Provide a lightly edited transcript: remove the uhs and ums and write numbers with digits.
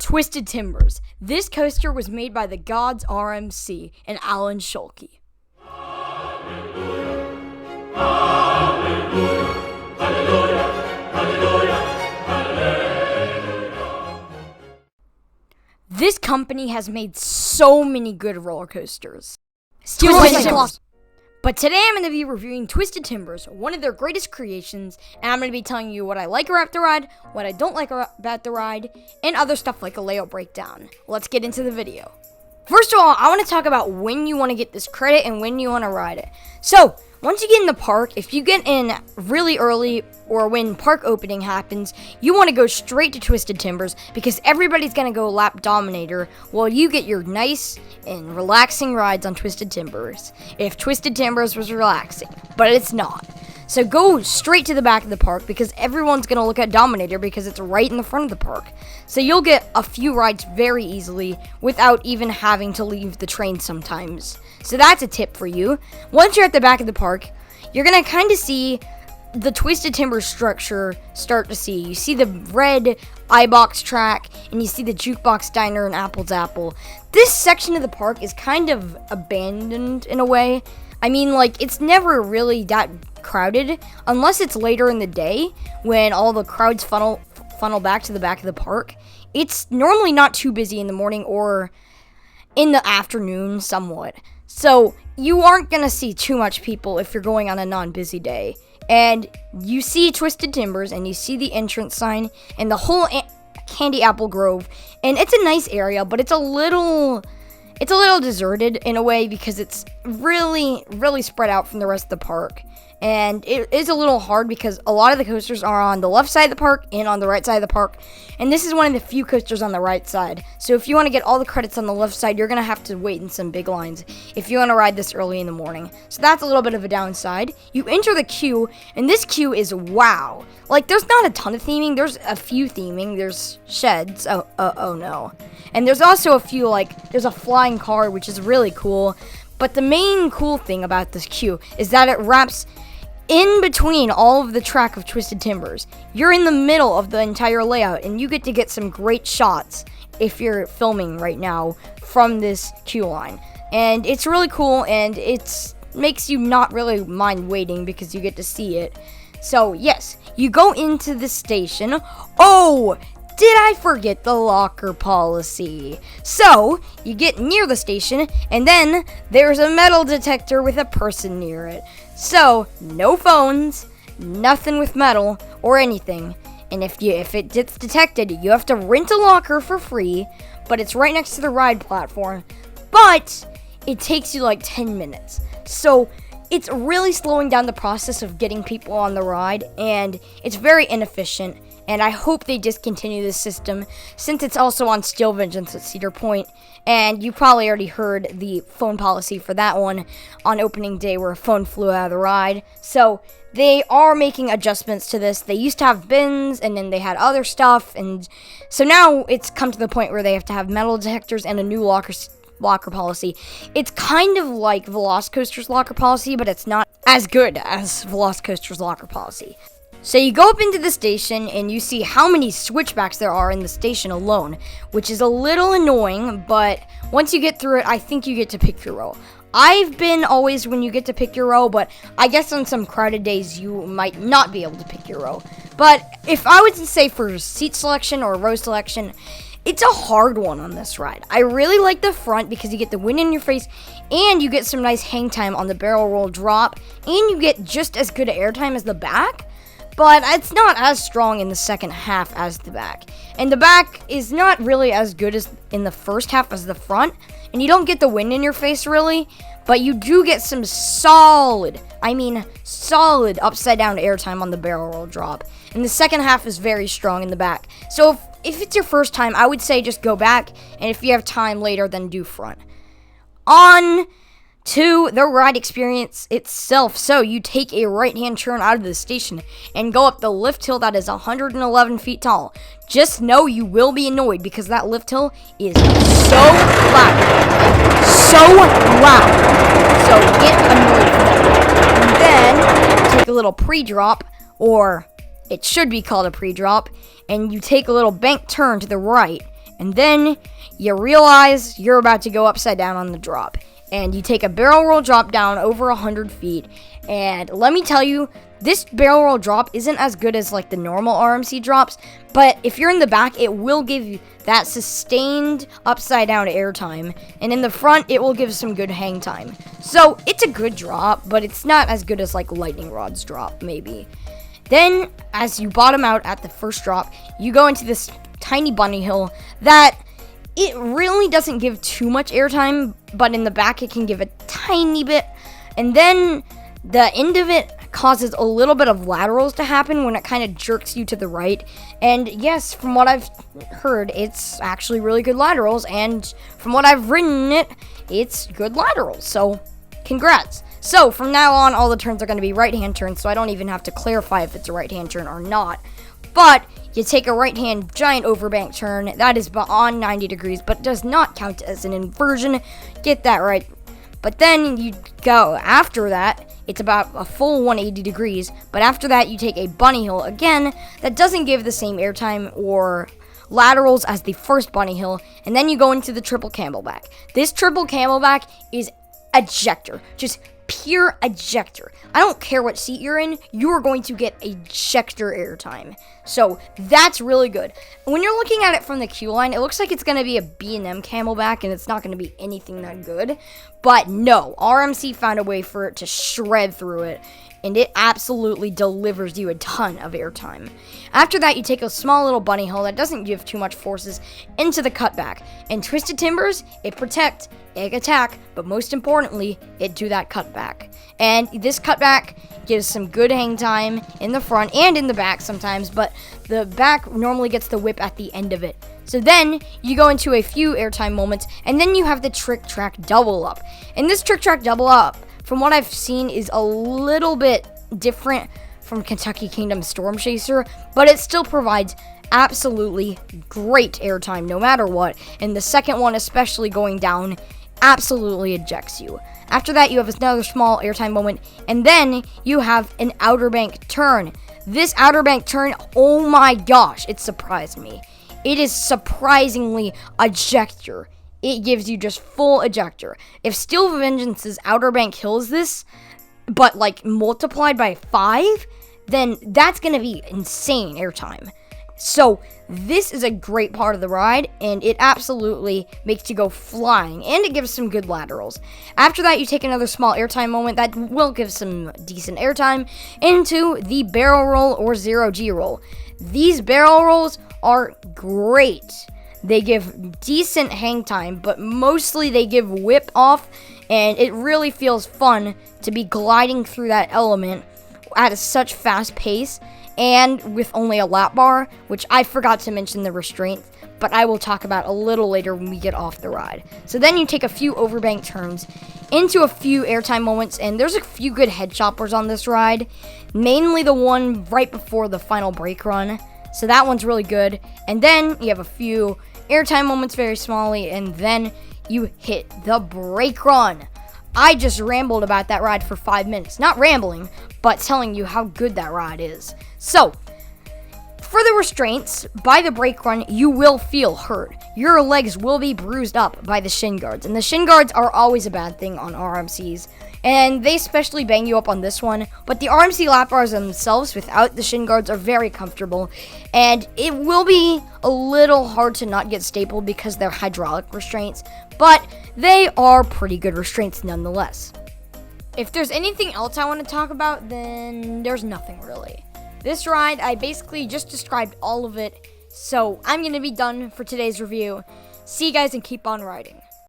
Twisted Timbers. This coaster was made by the gods RMC and Alan Schulke. This company has made so many good roller coasters. But today I'm going to be reviewing Twisted Timbers, one of their greatest creations, and I'm going to be telling you what I like about the ride, what I don't like about the ride, and other stuff like a layout breakdown. Let's get into the video. First of all, I want to talk about when you want to get this credit and when you want to ride it. So, once you get in the park, if you get in really early or when park opening happens, you want to go straight to Twisted Timbers because everybody's going to go lap Dominator while you get your nice and relaxing rides on Twisted Timbers. If Twisted Timbers was relaxing, but it's not. So go straight to the back of the park because everyone's going to look at Dominator because it's right in the front of the park. So you'll get a few rides very easily without even having to leave the train sometimes. So that's a tip for you. Once you're at the back of the park, you're going to kind of see the Twisted Timbers structure start to see. You see the red iBox track, and you see the Jukebox Diner and Apple's Apple. This section of the park is kind of abandoned in a way. I mean, like, it's never really that crowded unless it's later in the day when all the crowds funnel back to the back of the park. It's normally not too busy in the morning or in the afternoon somewhat. So you aren't going to see too much people if you're going on a non-busy day. And you see Twisted Timbers and you see the entrance sign and the whole Candy Apple Grove. And it's a nice area, but it's a little deserted in a way because it's really, really spread out from the rest of the park. And it is a little hard because a lot of the coasters are on the left side of the park and on the right side of the park. And this is one of the few coasters on the right side. So if you want to get all the credits on the left side, you're going to have to wait in some big lines if you want to ride this early in the morning. So that's a little bit of a downside. You enter the queue, and this queue is wow. Like, there's not a ton of theming. There's a few theming. There's sheds. Oh no. And there's also a few, like, there's a flying car, which is really cool. But the main cool thing about this queue is that it wraps in between all of the track of Twisted Timbers. You're in the middle of the entire layout, and you get to get some great shots if you're filming right now from this queue line. And it's really cool, and it makes you not really mind waiting because you get to see it. So, yes, you go into the station. Oh! Did I forget the locker policy? So, you get near the station, and then there's a metal detector with a person near it. So, no phones, nothing with metal, or anything. And if it gets detected, you have to rent a locker for free, but it's right next to the ride platform. But it takes you like 10 minutes. So, it's really slowing down the process of getting people on the ride, and it's very inefficient. And I hope they discontinue this system since it's also on Steel Vengeance at Cedar Point. And you probably already heard the phone policy for that one on opening day where a phone flew out of the ride. So they are making adjustments to this. They used to have bins and then they had other stuff. And so now it's come to the point where they have to have metal detectors and a new locker policy. It's kind of like Velocicoaster's locker policy, but it's not as good as Velocicoaster's locker policy. So you go up into the station and you see how many switchbacks there are in the station alone, which is a little annoying, but once you get through it, I think you get to pick your row. I've been always when you get to pick your row, but I guess on some crowded days you might not be able to pick your row. But if I was to say for seat selection or row selection, it's a hard one on this ride. I really like the front because you get the wind in your face and you get some nice hang time on the barrel roll drop and you get just as good airtime as the back. But it's not as strong in the second half as the back. And the back is not really as good as in the first half as the front. And you don't get the wind in your face really. But you do get some solid upside down airtime on the barrel roll drop. And the second half is very strong in the back. So if it's your first time, I would say just go back. And if you have time later, then do front. On to the ride experience itself. So you take a right-hand turn out of the station and go up the lift hill that is 111 feet tall. Just know you will be annoyed because that lift hill is so loud. So get annoyed for that. And then take a little pre-drop, or it should be called a pre-drop, and you take a little bank turn to the right and then you realize you're about to go upside down on the drop. And you take a barrel roll drop down over 100 feet. And let me tell you, this barrel roll drop isn't as good as like the normal RMC drops, but if you're in the back, it will give you that sustained upside down airtime, and in the front, it will give some good hang time. So it's a good drop, but it's not as good as like lightning rod's drop, maybe. Then, as you bottom out at the first drop, you go into this tiny bunny hill that it really doesn't give too much airtime, but in the back, it can give a tiny bit, and then the end of it causes a little bit of laterals to happen when it kind of jerks you to the right. And yes, from what I've heard, it's actually really good laterals, and from what I've written it, it's good laterals. So, congrats. So, from now on, all the turns are going to be right-hand turns, so I don't even have to clarify if it's a right-hand turn or not. But you take a right-hand giant overbank turn. That is beyond 90 degrees, but does not count as an inversion. Get that right. But then you go after that. It's about a full 180 degrees, but after that you take a bunny hill again that doesn't give the same airtime or laterals as the first bunny hill, and then you go into the triple camelback. This triple camelback is ejector, just pure ejector. I don't care what seat you're in, you are going to get ejector airtime. So that's really good. When you're looking at it from the queue line, it looks like it's going to be a B&M camelback, and it's not going to be anything that good. But no, RMC found a way for it to shred through it, and it absolutely delivers you a ton of airtime. After that, you take a small little bunny hill that doesn't give too much forces into the cutback. And Twisted Timbers, it protect, it attack, but most importantly, it do that cutback. And this cutback gives some good hang time in the front and in the back sometimes, but the back normally gets the whip at the end of it. So then you go into a few airtime moments, and then you have the trick track double up. And this trick track double up, from what I've seen, is a little bit different from Kentucky Kingdom Storm Chaser, but it still provides absolutely great airtime no matter what. And the second one, especially going down, absolutely ejects you. After that, you have another small airtime moment, and then you have an outer bank turn. This outer bank turn, oh my gosh, it surprised me. It is surprisingly ejector. It gives you just full ejector. If Steel Vengeance's outer bank kills this, but like multiplied by 5, then that's going to be insane airtime. So this is a great part of the ride, and it absolutely makes you go flying, and it gives some good laterals. After that, you take another small airtime moment that will give some decent airtime into the barrel roll or 0G roll. These barrel rolls are great. They give decent hang time, but mostly they give whip off, and it really feels fun to be gliding through that element at a such fast pace, and with only a lap bar, which I forgot to mention the Restraints, but I will talk about a little later when we get off the ride. So then you take a few overbank turns into a few airtime moments, and there's a few good head choppers on this ride, mainly the one right before the final brake run. So that one's really good. And then you have a few airtime moments very smallly, and then you hit the brake run. I just rambled about that ride for 5 minutes. Not rambling, but telling you how good that ride is. So, for the Restraints, by the brake run, you will feel hurt. Your legs will be bruised up by the shin guards, and the shin guards are always a bad thing on RMCs, and they especially bang you up on this one, but the RMC lap bars themselves without the shin guards are very comfortable, and it will be a little hard to not get stapled because they're hydraulic restraints, but they are pretty good restraints nonetheless. If there's anything else I want to talk about, then there's nothing really. This ride, I basically just described all of it, so I'm going to be done for today's review. See you guys and keep on riding.